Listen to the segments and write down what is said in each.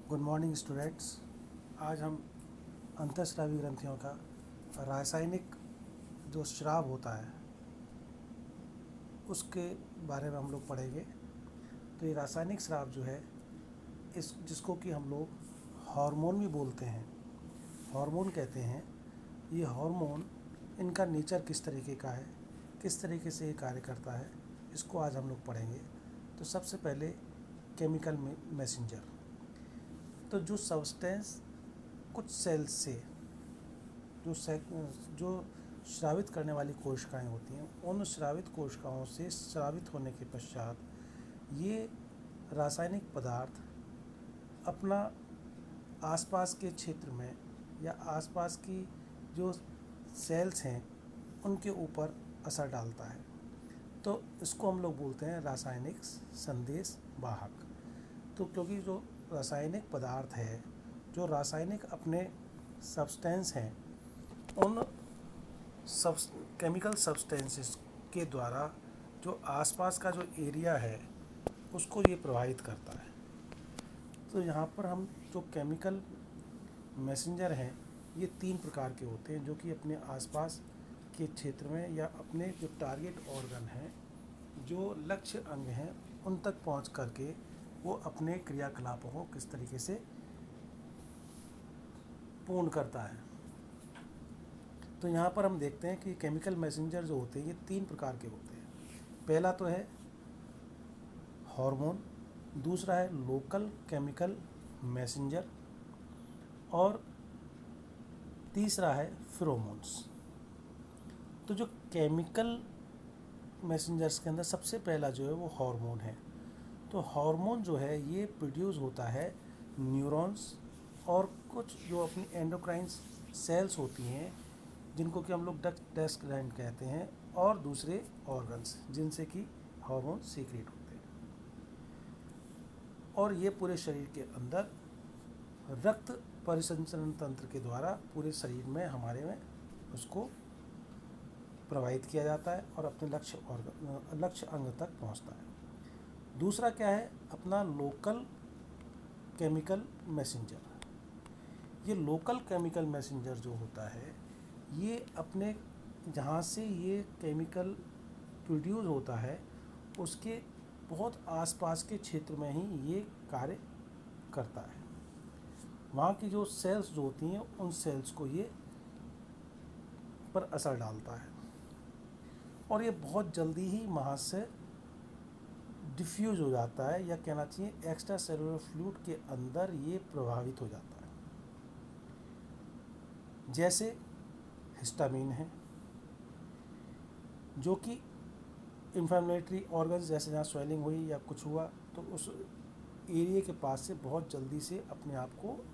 Good morning students. आज हम अंतःस्रावी ग्रंथियों का रासायनिक जो स्राव होता है उसके बारे में हम लोग पढ़ेंगे। तो ये रासायनिक स्राव जो है इस जिसको कि हम लोग हार्मोन भी बोलते हैं, हार्मोन कहते हैं। ये हार्मोन, इनका नेचर किस तरीके का है, किस तरीके से ये कार्य करता है, इसको आज हम लोग पढ़ेंगे। तो सबसे पहले केमिकल मैसेंजर। तो जो सब्सटेंस कुछ सेल्स से जो स्रावित करने वाली कोशिकाएं होती हैं, उन स्रावित कोशिकाओं से स्रावित होने के पश्चात ये रासायनिक पदार्थ अपना आसपास के क्षेत्र में या आसपास की जो सेल्स हैं उनके ऊपर असर डालता है। तो इसको हम लोग बोलते हैं रासायनिक संदेश वाहक। तो क्योंकि जो रासायनिक पदार्थ है, जो रासायनिक अपने सब्सटेंस हैं, उन केमिकल सब्सटेंसेस के द्वारा जो आसपास का जो एरिया है उसको ये प्रभावित करता है। तो यहाँ पर हम जो केमिकल मैसेंजर हैं ये 3 प्रकार के होते हैं, जो कि अपने आसपास के क्षेत्र में या अपने जो टारगेट ऑर्गन हैं, जो लक्ष्य अंग हैं, उन तक पहुँच करके वो अपने क्रियाकलापों को किस तरीके से पूर्ण करता है। तो यहाँ पर हम देखते हैं कि केमिकल मैसेंजर जो होते हैं ये 3 प्रकार के होते हैं। पहला तो है हार्मोन, दूसरा है लोकल केमिकल मैसेंजर और तीसरा है फेरोमोन्स। तो जो केमिकल मैसेंजर्स के अंदर सबसे पहला जो है वो हार्मोन है। तो हार्मोन जो है ये प्रोड्यूस होता है न्यूरॉन्स और कुछ जो अपनी एंडोक्राइन सेल्स होती हैं, जिनको कि हम लोग डक्ट ग्लैंड कहते हैं, और दूसरे ऑर्गन्स जिनसे कि हार्मोन सीक्रेट होते हैं। और ये पूरे शरीर के अंदर रक्त परिसंचरण तंत्र के द्वारा पूरे शरीर में हमारे में उसको प्रवाहित किया जाता है और अपने लक्ष्य अंग तक पहुंचता है। दूसरा क्या है, अपना लोकल केमिकल मैसेंजर। ये लोकल केमिकल मैसेंजर जो होता है ये अपने जहाँ से ये केमिकल प्रोड्यूस होता है उसके बहुत आसपास के क्षेत्र में ही ये कार्य करता है। वहाँ की जो सेल्स जो होती हैं उन सेल्स को ये पर असर डालता है और ये बहुत जल्दी ही वहाँ से डिफ्यूज हो जाता है, या कहना चाहिए एक्स्ट्रा सेलुलर फ्लूइड के अंदर ये प्रभावित हो जाता है। जैसे हिस्टामिन है जो कि इन्फ्लेमेटरी ऑर्गन्स, जैसे जहाँ स्वेलिंग हुई या कुछ हुआ तो उस एरिया के पास से बहुत जल्दी से अपने आप को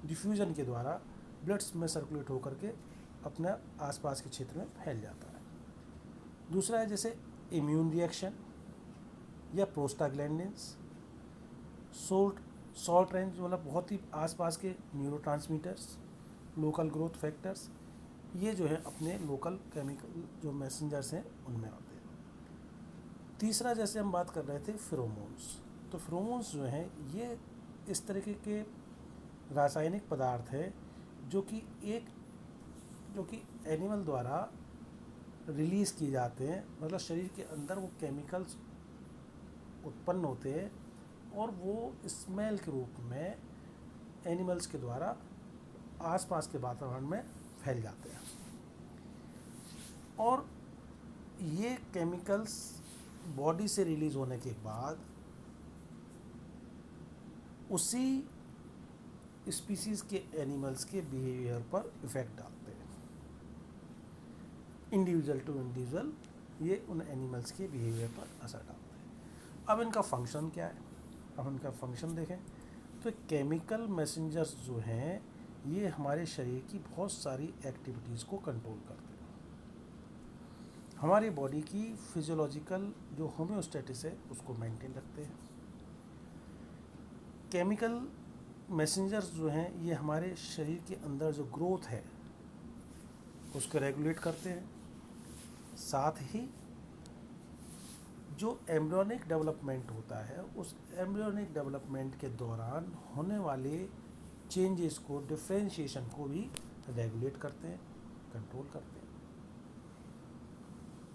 डिफ्यूजन के द्वारा ब्लड्स में सर्कुलेट होकर के अपने आसपास के क्षेत्र में फैल जाता है। दूसरा है जैसे इम्यून रिएक्शन या प्रोस्टाग्लैंडिन्स, सॉल्ट रेंज, मतलब बहुत ही आसपास के न्यूरोट्रांसमीटर्स, लोकल ग्रोथ फैक्टर्स, ये जो है अपने लोकल केमिकल जो मैसेंजर्स हैं उनमें आते हैं। तीसरा जैसे हम बात कर रहे थे फेरोमोन्स। तो फेरोमोन्स जो हैं ये इस तरीके के रासायनिक पदार्थ है जो कि एनिमल द्वारा रिलीज़ किए जाते हैं, मतलब शरीर के अंदर वो केमिकल्स उत्पन्न होते हैं और वो स्मेल के रूप में एनिमल्स के द्वारा आसपास के वातावरण में फैल जाते हैं। और ये केमिकल्स बॉडी से रिलीज होने के बाद उसी स्पीसीज के एनिमल्स के बिहेवियर पर इफेक्ट डालते हैं। इंडिविजुअल टू इंडिविजुअल ये उन एनिमल्स के बिहेवियर पर असर डालते हैं। अब इनका फंक्शन क्या है, अब इनका फंक्शन देखें तो केमिकल मैसेंजर्स जो हैं ये हमारे शरीर की बहुत सारी एक्टिविटीज़ को कंट्रोल करते हैं। हमारी बॉडी की फिजियोलॉजिकल जो होम्योस्टेटिस है उसको मेंटेन रखते हैं। केमिकल मैसेंजर्स जो हैं ये हमारे शरीर के अंदर जो ग्रोथ है उसको रेगुलेट करते हैं। साथ ही जो एम्ब्रियोनिक डेवलपमेंट होता है, उस एम्ब्रियोनिक डेवलपमेंट के दौरान होने वाले चेंजेस को, डिफ्रेंशिएशन को भी रेगुलेट करते हैं, कंट्रोल करते हैं।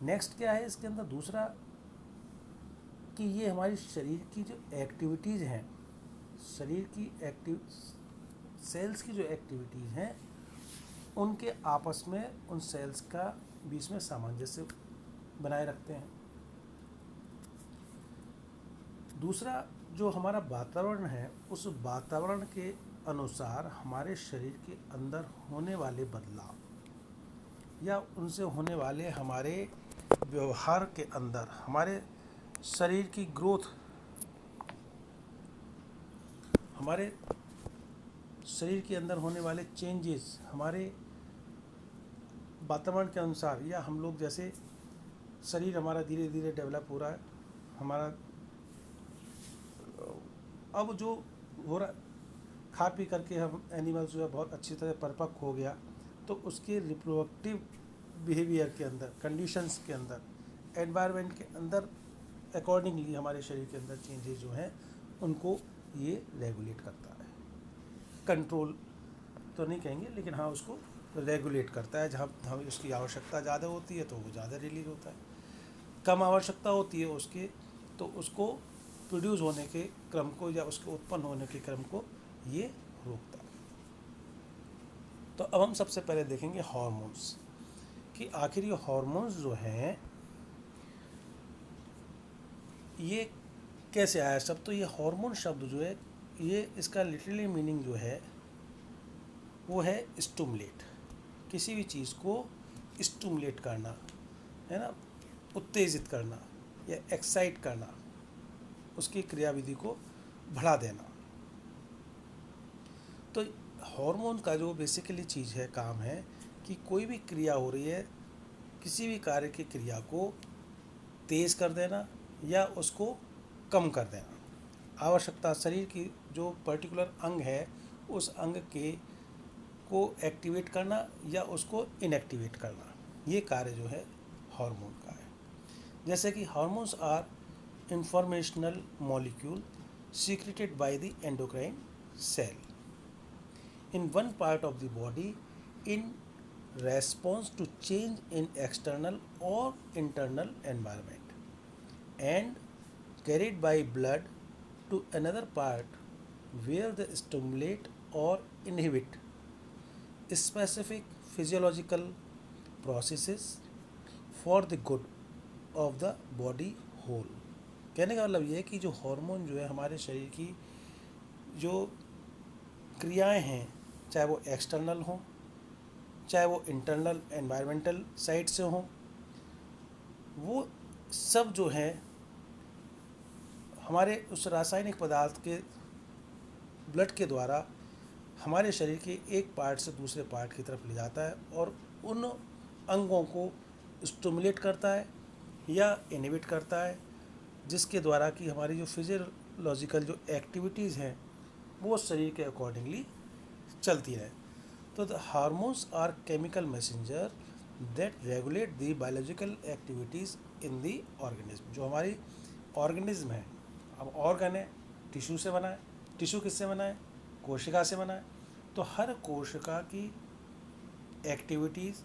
नेक्स्ट क्या है इसके अंदर दूसरा, कि ये हमारी शरीर की जो एक्टिविटीज़ हैं, शरीर की सेल्स की जो एक्टिविटीज़ हैं, उनके आपस में, उन सेल्स का बीच में सामंजस्य बनाए रखते हैं। दूसरा, जो हमारा वातावरण है, उस वातावरण के अनुसार हमारे शरीर के अंदर होने वाले बदलाव या उनसे होने वाले हमारे व्यवहार के अंदर, हमारे शरीर की ग्रोथ, हमारे शरीर के अंदर होने वाले चेंजेस हमारे वातावरण के अनुसार, या हम लोग जैसे शरीर हमारा धीरे धीरे डेवलप हो रहा है, हमारा अब जो हो रहा, खा पी करके हम एनिमल्स जो है बहुत अच्छी तरह परिपक्व हो गया, तो उसके रिप्रोडक्टिव बिहेवियर के अंदर, कंडीशंस के अंदर, एनवायरनमेंट के अंदर अकॉर्डिंगली हमारे शरीर के अंदर चेंजेस जो हैं उनको ये रेगुलेट करता है। कंट्रोल तो नहीं कहेंगे, लेकिन हाँ उसको रेगुलेट करता है। जहाँ हमें उसकी आवश्यकता ज़्यादा होती है तो वो ज़्यादा रिलीज होता है, कम आवश्यकता होती है उसके तो उसको प्रोड्यूस होने के क्रम को या उसके उत्पन्न होने के क्रम को ये रोकता है। तो अब हम सबसे पहले देखेंगे हार्मोन्स, कि आखिर ये हार्मोन्स जो हैं ये कैसे आया शब्द। तो ये हार्मोन शब्द जो है, ये इसका लिटरली मीनिंग जो है वो है स्टिमुलेट, किसी भी चीज़ को स्टिमुलेट करना, है ना, उत्तेजित करना या एक्साइट करना, उसकी क्रियाविधि को बढ़ा देना। तो हार्मोन का जो बेसिकली चीज़ है, काम है कि कोई भी क्रिया हो रही है, किसी भी कार्य की क्रिया को तेज़ कर देना या उसको कम कर देना। आवश्यकता, शरीर की जो पर्टिकुलर अंग है उस अंग के को एक्टिवेट करना या उसको इनएक्टिवेट करना, ये कार्य जो है हार्मोन का है। जैसे कि hormones are informational molecule secreted by the endocrine cell in one part of the body in response to change in external or internal environment, and carried by blood to another part where they stimulate or inhibit specific physiological processes for the good of the body whole। कहने का मतलब ये है कि जो hormone जो है हमारे शरीर की जो क्रियाएं हैं, चाहे वो एक्सटर्नल हों, चाहे वो इंटरनल एनवायरमेंटल साइड से हों, वो सब जो है हमारे उस रासायनिक पदार्थ के ब्लड के द्वारा हमारे शरीर के एक पार्ट से दूसरे पार्ट की तरफ ले जाता है और उन अंगों को स्टिमुलेट करता है या इनहिबिट करता है, जिसके द्वारा कि हमारी जो फिजियोलॉजिकल जो एक्टिविटीज़ हैं वो शरीर के अकॉर्डिंगली चलती रहे। तो the hormones are chemical messenger that regulate the biological activities in the organism. जो हमारी ऑर्गेनिज्म है, अब ऑर्गन है, टिश्यू से बना है, टिश्यू किससे बना है, कोशिका से बना है, तो हर कोशिका की एक्टिविटीज़,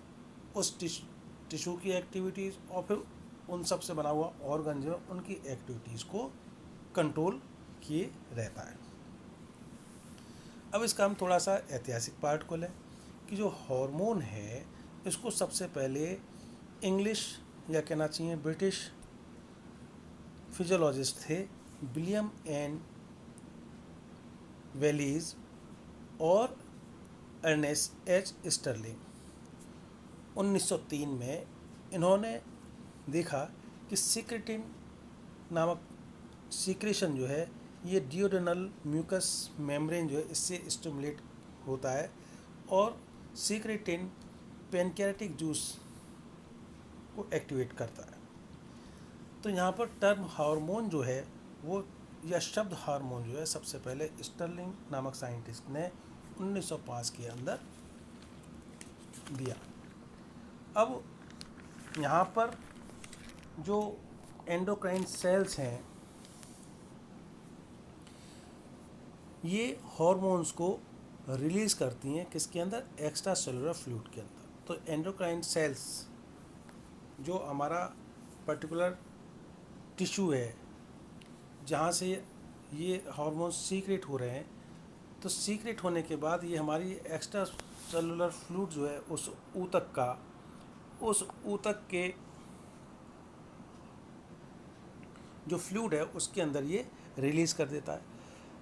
उस टिश्यू की एक्टिविटीज़ और फिर उन सब से बना हुआ ऑर्गन जो है उनकी एक्टिविटीज़ को कंट्रोल किए रहता है। अब इसका हम थोड़ा सा ऐतिहासिक पार्ट को लें कि जो हार्मोन है इसको सबसे पहले इंग्लिश या कहना चाहिए ब्रिटिश फिजियोलॉजिस्ट थे विलियम एन वेलीज और अर्नेस्ट एच स्टर्लिंग। 1903 में इन्होंने देखा कि सिक्रेटिन नामक सीक्रेशन जो है ये डियोडेनल म्यूकस मेम्ब्रेन जो है इससे स्टिमुलेट होता है और सीक्रेटिन पैनक्रियाटिक जूस को एक्टिवेट करता है। तो यहाँ पर टर्म हार्मोन जो है वो, या शब्द हार्मोन जो है सबसे पहले स्टर्लिंग नामक साइंटिस्ट ने 1905 के अंदर दिया। अब यहाँ पर जो एंडोक्राइन सेल्स हैं ये हॉर्मोन्स को रिलीज़ करती हैं किसके अंदर, एक्स्ट्रा सेलुलर फ्लूइड के अंदर। तो एंडोक्राइन सेल्स जो हमारा पर्टिकुलर टिश्यू है जहाँ से ये हार्मोन्स सीक्रेट हो रहे हैं, तो सीक्रेट होने के बाद ये हमारी एक्स्ट्रा सेलुलर फ्लूइड जो है उस ऊतक के जो फ्लूइड है उसके अंदर ये रिलीज़ कर देता है।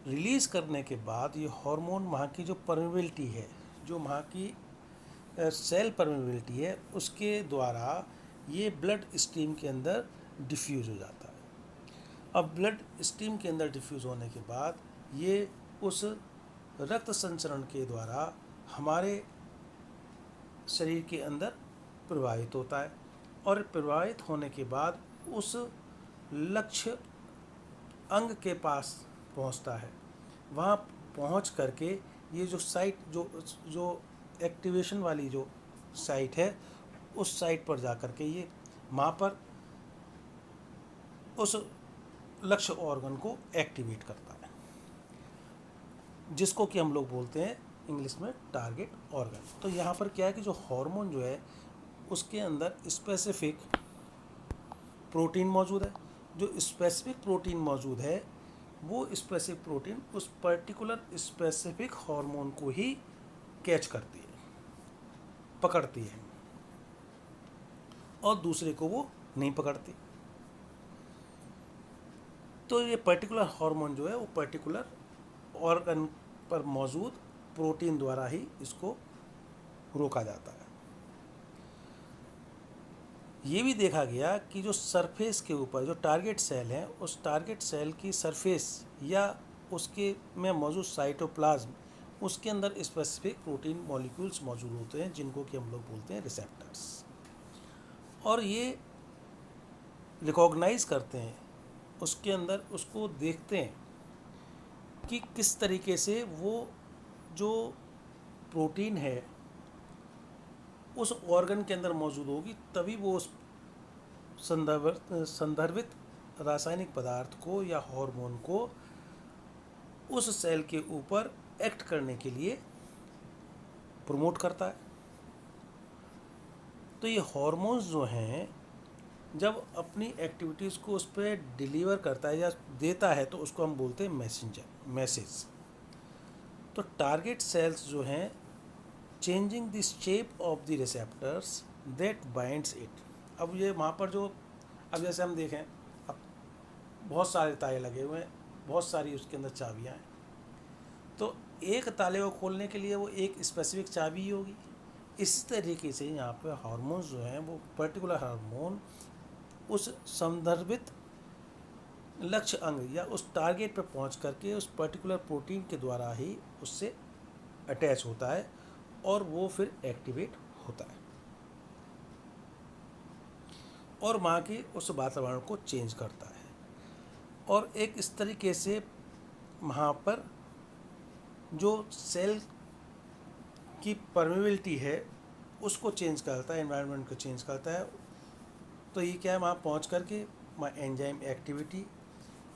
रिलीज़ करने के बाद ये हार्मोन वहाँ की जो परमेबिलिटी है, जो वहाँ की सेल परमेबिलिटी है, उसके द्वारा ये ब्लड स्ट्रीम के अंदर डिफ्यूज़ हो जाता है। अब ब्लड स्ट्रीम के अंदर डिफ्यूज़ होने के बाद ये उस रक्त संचरण के द्वारा हमारे शरीर के अंदर प्रवाहित होता है, और प्रवाहित होने के बाद उस लक्ष्य अंग के पास पहुंचता है। वहाँ पहुंच करके ये जो साइट जो एक्टिवेशन वाली जो साइट है, उस साइट पर जा कर के ये वहाँ पर उस लक्ष्य ऑर्गन को एक्टिवेट करता है, जिसको कि हम लोग बोलते हैं इंग्लिश में टारगेट ऑर्गन। तो यहाँ पर क्या है कि जो हार्मोन जो है उसके अंदर स्पेसिफिक प्रोटीन मौजूद है। जो स्पेसिफिक प्रोटीन मौजूद है वो स्पेसिफिक प्रोटीन उस पर्टिकुलर स्पेसिफिक हार्मोन को ही कैच करती है, पकड़ती है, और दूसरे को वो नहीं पकड़ती। तो ये पर्टिकुलर हार्मोन जो है वो पर्टिकुलर ऑर्गन पर मौजूद प्रोटीन द्वारा ही इसको रोका जाता है। ये भी देखा गया कि जो सरफेस के ऊपर जो टारगेट सेल है, उस टारगेट सेल की सरफेस या उसके में मौजूद साइटोप्लाज्म, उसके अंदर स्पेसिफिक प्रोटीन मॉलिक्यूल्स मौजूद होते हैं जिनको कि हम लोग बोलते हैं रिसेप्टर्स, और ये रिकॉग्नाइज करते हैं उसके अंदर, उसको देखते हैं कि किस तरीके से वो जो प्रोटीन है उस ऑर्गन के अंदर मौजूद होगी, तभी वो उस संदर्भित रासायनिक पदार्थ को या हार्मोन को उस सेल के ऊपर एक्ट करने के लिए प्रमोट करता है। तो ये हार्मोन्स जो हैं जब अपनी एक्टिविटीज़ को उस पर डिलीवर करता है या देता है तो उसको हम बोलते हैं मैसेज। तो टारगेट सेल्स जो हैं changing the shape of the receptors that binds it. अब ये वहाँ पर जो, अब जैसे हम देखें, अब बहुत सारे ताले लगे हुए हैं, बहुत सारी उसके अंदर चाबियाँ हैं, तो एक ताले को खोलने के लिए वो एक स्पेसिफिक चाबी ही होगी। इसी तरीके से यहाँ पे हार्मोन्स जो हैं वो पर्टिकुलर हार्मोन उस संदर्भित लक्ष्य अंग या उस टारगेट पर पहुँच करके उस पर्टिकुलर प्रोटीन के द्वारा ही उससे अटैच होता है और वो फिर एक्टिवेट होता है और वहाँ के उस वातावरण को चेंज करता है, और एक इस तरीके से वहाँ पर जो सेल की परमेबिलिटी है उसको चेंज करता है, एनवायरनमेंट को चेंज करता है। तो ये क्या है, वहाँ पहुँच करके वहाँ एंजाइम एक्टिविटी,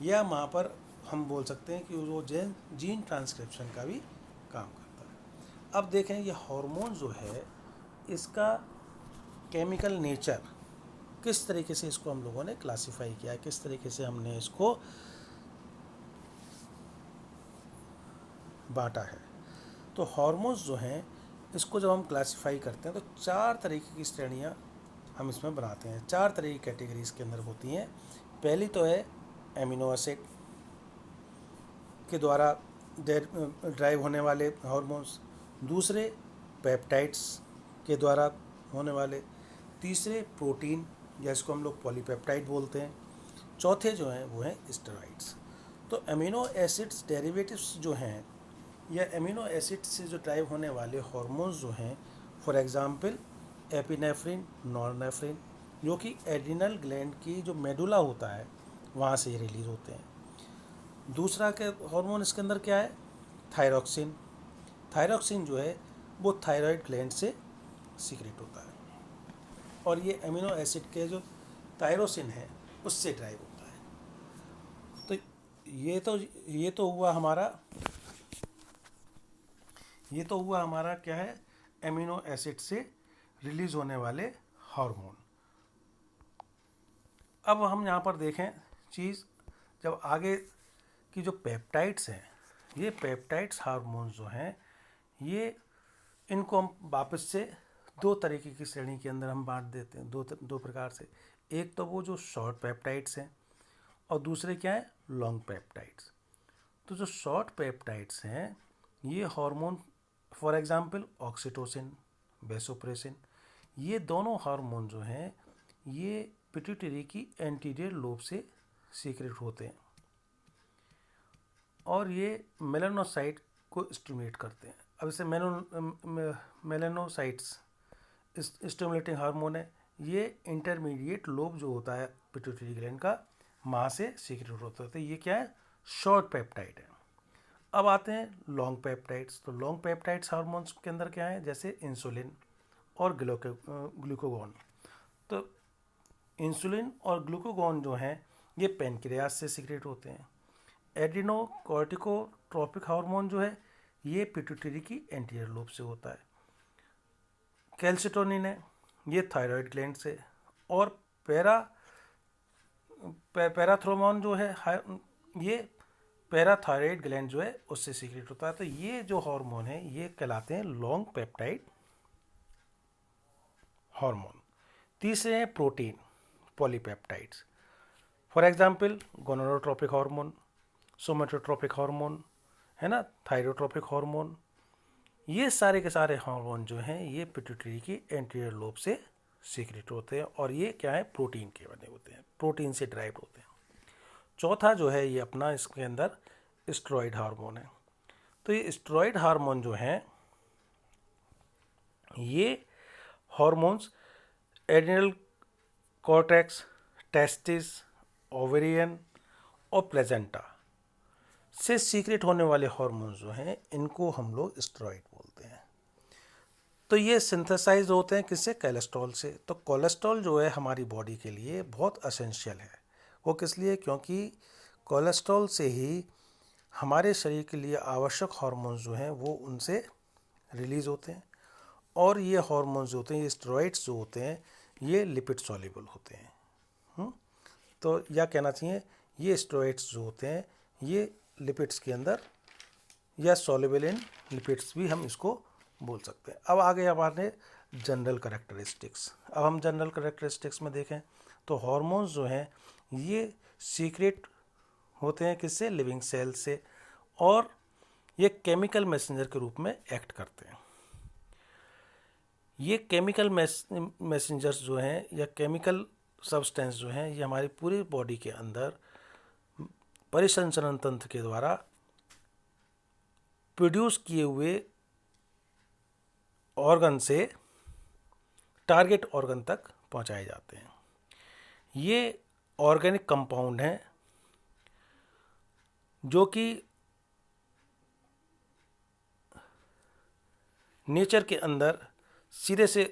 या वहाँ पर हम बोल सकते हैं कि वो जीन ट्रांसक्रिप्शन का भी काम करता है। अब देखें ये हार्मोन जो है इसका केमिकल नेचर किस तरीके से इसको हम लोगों ने क्लासिफाई किया है, किस तरीके से हमने इसको बांटा है। तो हार्मोन्स जो हैं इसको जब हम क्लासिफाई करते हैं तो 4 तरीके की श्रेणियाँ हम इसमें बनाते हैं, 4 तरह की कैटेगरीज के अंदर होती हैं। पहली तो है एमिनो एसिड के द्वारा ड्राइव होने वाले हार्मोन्स, दूसरे पेप्टाइड्स के द्वारा होने वाले, तीसरे प्रोटीन जिसको हम लोग पॉलीपेप्टाइड बोलते हैं, चौथे जो हैं वो हैं स्टेरॉइड्स। तो एमिनो एसिड्स डेरिवेटिव्स जो हैं या एमिनो एसिड से जो ड्राइव होने वाले हार्मोन्स जो हैं, फॉर एग्जांपल एपिनेफ्रिन, नॉरनेफ्रिन, जो कि एड्रिनल ग्लैंड की जो मेडुला होता है वहाँ से रिलीज होते हैं। दूसरा के हार्मोन इसके अंदर क्या है, थायरॉक्सिन। थायरॉक्सिन जो है वो थायराइड ग्लैंड से सीक्रेट होता है, और ये एमिनो एसिड के जो थायरोसिन है उससे ड्राइव होता है। तो ये तो हुआ हमारा क्या है, एमिनो एसिड से रिलीज होने वाले हार्मोन। अब हम यहाँ पर देखें चीज़, जब आगे की जो पेप्टाइड्स हैं, ये पेप्टाइड्स हार्मोन्स जो हैं, ये इनको हम वापस से दो तरीके की श्रेणी के अंदर हम बांट देते हैं, दो प्रकार से। एक तो वो जो शॉर्ट पेप्टाइड्स हैं और दूसरे क्या है, लॉन्ग पेप्टाइड्स। तो जो शॉर्ट पेप्टाइड्स हैं ये hormone, for example oxytocin, vasopressin, ये दोनों हार्मोन जो हैं ये पिट्यूटरी की एंटीरियर लोब से सीक्रेट होते हैं और ये मेलानोसाइट को स्टिमुलेट करते हैं। अब इसे मेलानोसाइट्स स्टिमुलेटिंग हार्मोन है, ये इंटरमीडिएट लोब जो होता है पिट्यूटरी ग्लैंड का, वहाँ से सीक्रेट होता है। तो ये क्या है, शॉर्ट पेप्टाइड है। अब आते हैं लॉन्ग पेप्टाइड्स। तो लॉन्ग पेप्टाइड्स हार्मोन्स के अंदर क्या है, जैसे इंसुलिन और ग्लूकागॉन। तो इंसुलिन और ग्लूकागॉन जो हैं ये पेनक्रियास से सीक्रेट होते हैं। एड्रिनोकॉर्टिकोट्रोपिक हार्मोन जो है ये पिट्यूटरी की एंटीरियर लोब से होता है। कैल्सिटोनिन है, ये थायराइड ग्लैंड से। और पैराथ्रोमोन जो है ये पैराथायराइड ग्लैंड जो है उससे सीक्रेट होता है। तो ये जो हार्मोन है ये कहलाते हैं लॉन्ग पेप्टाइड हार्मोन। तीसरे हैं protein polypeptides, for example gonadotropic hormone, somatotropic hormone, है ना, थायरोट्रोपिक हार्मोन। ये सारे के सारे हार्मोन जो हैं ये पिट्यूटरी की एंटीरियर लोब से सीक्रेट होते हैं और ये क्या है, प्रोटीन के बने होते हैं, प्रोटीन से ड्राइव होते हैं। चौथा जो है ये अपना इसके अंदर स्टेरॉइड हार्मोन है। तो ये स्टेरॉइड हार्मोन जो हैं ये hormones adrenal cortex, testis, ovarian और प्लेजेंटा से सीक्रेट होने वाले हार्मोन्स जो हैं इनको हम लोग स्टेरॉइड बोलते हैं। तो ये सिंथेसाइज होते हैं किससे, कोलेस्ट्रॉल से। तो कोलेस्ट्रॉल जो है हमारी बॉडी के लिए बहुत असेंशियल है। वो किस लिए, क्योंकि कोलेस्ट्रॉल से ही हमारे शरीर के लिए आवश्यक हार्मोन्स जो हैं वो उनसे रिलीज़ होते हैं। और ये हार्मोन्स जो होते हैं, ये स्टेरॉइड्स जो होते हैं, ये लिपिड सॉल्युबल होते हैं। तो यह कहना चाहिए, ये स्टेरॉइड्स जो होते हैं ये लिपिड्स के अंदर या सॉल्युबल इन लिपिड्स भी हम इसको बोल सकते हैं। अब आगे हमारे जनरल कैरेक्टरिस्टिक्स। अब हम जनरल कैरेक्टरिस्टिक्स में देखें तो हार्मोन्स जो हैं ये सीक्रेट होते हैं किससे, लिविंग सेल से, और ये केमिकल मैसेंजर के रूप में एक्ट करते हैं। ये केमिकल मैसेंजर्स जो हैं या केमिकल सब्सटेंस जो हैं ये हमारी पूरी बॉडी के अंदर परिसंचरण तंत्र के द्वारा प्रोड्यूस किए हुए ऑर्गन से टारगेट ऑर्गन तक पहुंचाए जाते हैं। ये ऑर्गेनिक कंपाउंड हैं जो कि नेचर के अंदर सीधे से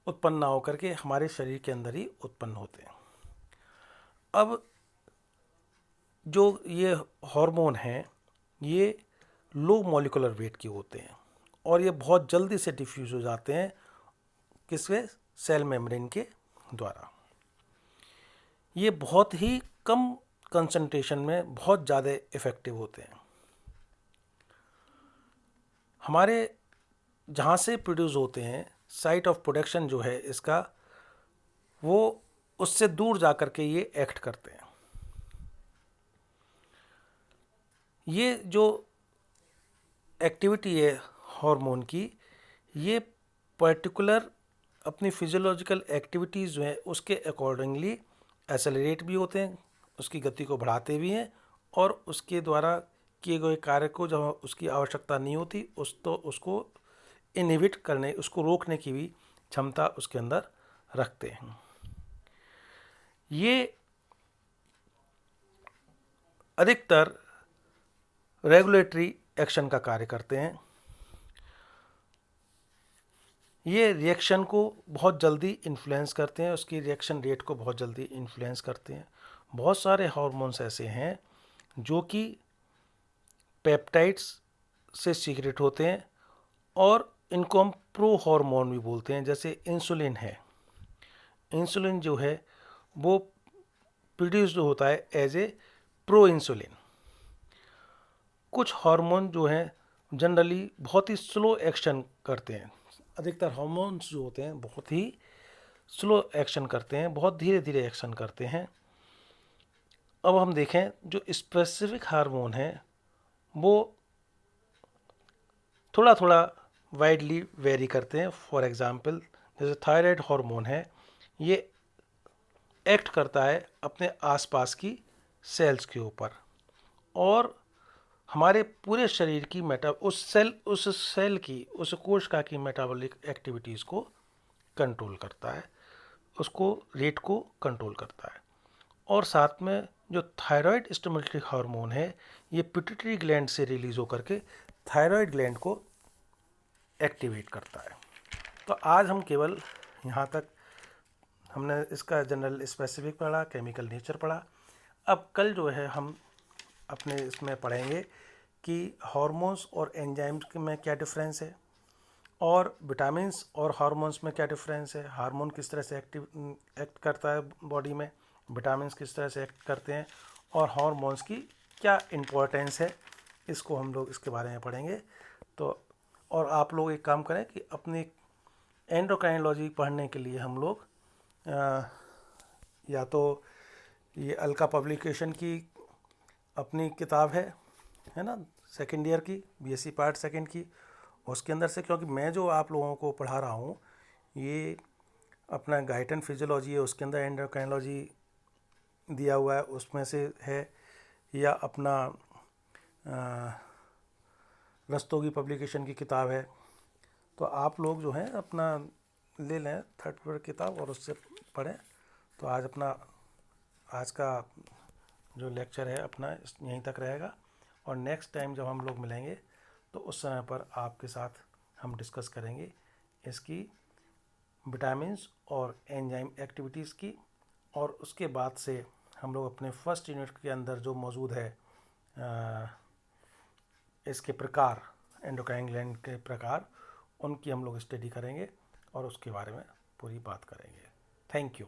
उत्पन्न ना होकर के हमारे शरीर के अंदर ही उत्पन्न होते हैं। अब जो ये हार्मोन हैं ये लो मॉलिक्यूलर वेट के होते हैं और ये बहुत जल्दी से डिफ्यूज हो जाते हैं किसके, सेल मेम्ब्रेन के द्वारा। ये बहुत ही कम कंसंट्रेशन में बहुत ज़्यादा इफ़ेक्टिव होते हैं। हमारे जहाँ से प्रोड्यूस होते हैं, साइट ऑफ प्रोडक्शन जो है इसका, वो उससे दूर जा कर के ये एक्ट करते हैं। ये जो एक्टिविटी है हार्मोन की, ये पर्टिकुलर अपनी फिजियोलॉजिकल एक्टिविटीज़ जो है उसके अकॉर्डिंगली एक्सेलरेट भी होते हैं, उसकी गति को बढ़ाते भी हैं, और उसके द्वारा किए गए कार्य को जब उसकी आवश्यकता नहीं होती उसको इनहिबिट करने, उसको रोकने की भी क्षमता उसके अंदर रखते हैं। ये अधिकतर रेगुलेटरी एक्शन का कार्य करते हैं। ये रिएक्शन को बहुत जल्दी इन्फ्लुएंस करते हैं, उसकी रिएक्शन रेट को बहुत जल्दी इन्फ्लुएंस करते हैं। बहुत सारे हार्मोन्स ऐसे हैं जो कि पेप्टाइड्स से सीक्रेट होते हैं और इनको हम प्रो हार्मोन भी बोलते हैं। जैसे इंसुलिन है, इंसुलिन जो है वो प्रोड्यूस होता है एज ए प्रो इंसुलिन। कुछ हार्मोन जो हैं जनरली बहुत ही स्लो एक्शन करते हैं। अधिकतर हार्मोन्स जो होते हैं बहुत ही स्लो एक्शन करते हैं, बहुत धीरे धीरे एक्शन करते हैं। अब हम देखें जो स्पेसिफिक हार्मोन है वो थोड़ा थोड़ा वाइडली वेरी करते हैं। फॉर एग्जांपल जैसे थायराइड हार्मोन है, ये एक्ट करता है अपने आसपास की सेल्स के ऊपर और हमारे पूरे शरीर की उस सेल की, उस कोशिका की मेटाबॉलिक एक्टिविटीज़ को कंट्रोल करता है, उसको रेट को कंट्रोल करता है। और साथ में जो थायराइड स्टिमुलेटरी हार्मोन है, ये पिट्यूटरी ग्लैंड से रिलीज होकर के थायराइड ग्लैंड को एक्टिवेट करता है। तो आज हम केवल यहाँ तक हमने इसका जनरल स्पेसिफिक पढ़ा, केमिकल नेचर पढ़ा। अब कल जो है हम अपने इसमें पढ़ेंगे कि हार्मोन्स और एंजाइम्स में क्या डिफरेंस है और विटामिन्स और हार्मोन्स में क्या डिफरेंस है। हार्मोन किस तरह से एक्ट करता है बॉडी में, विटामिन्स किस तरह से एक्ट करते हैं और हार्मोन्स की क्या इम्पोर्टेंस है, इसको हम लोग इसके बारे में पढ़ेंगे। तो और आप लोग एक काम करें कि अपनी एंडोक्राइनोलॉजी पढ़ने के लिए हम लोग या तो ये अलका पब्लिकेशन की अपनी किताब है ना, सेकेंड ईयर की, बीएससी पार्ट सेकेंड की, उसके अंदर से, क्योंकि मैं जो आप लोगों को पढ़ा रहा हूँ ये अपना गाइट फिजियोलॉजी है, उसके अंदर एंडोक्राइनोलॉजी दिया हुआ है, उसमें से है, या अपना रस्तोगी पब्लिकेशन की किताब है। तो आप लोग जो हैं अपना ले लें थर्ड पेपर किताब और उससे पढ़ें। तो आज का जो लेक्चर है अपना यहीं तक रहेगा और नेक्स्ट टाइम जब हम लोग मिलेंगे तो उस समय पर आपके साथ हम डिस्कस करेंगे इसकी विटामिन्स और एंजाइम एक्टिविटीज़ की। और उसके बाद से हम लोग अपने फर्स्ट यूनिट के अंदर जो मौजूद है इसके प्रकार, एंडोक्राइन ग्लैंड के प्रकार, उनकी हम लोग स्टडी करेंगे और उसके बारे में पूरी बात करेंगे। Thank you.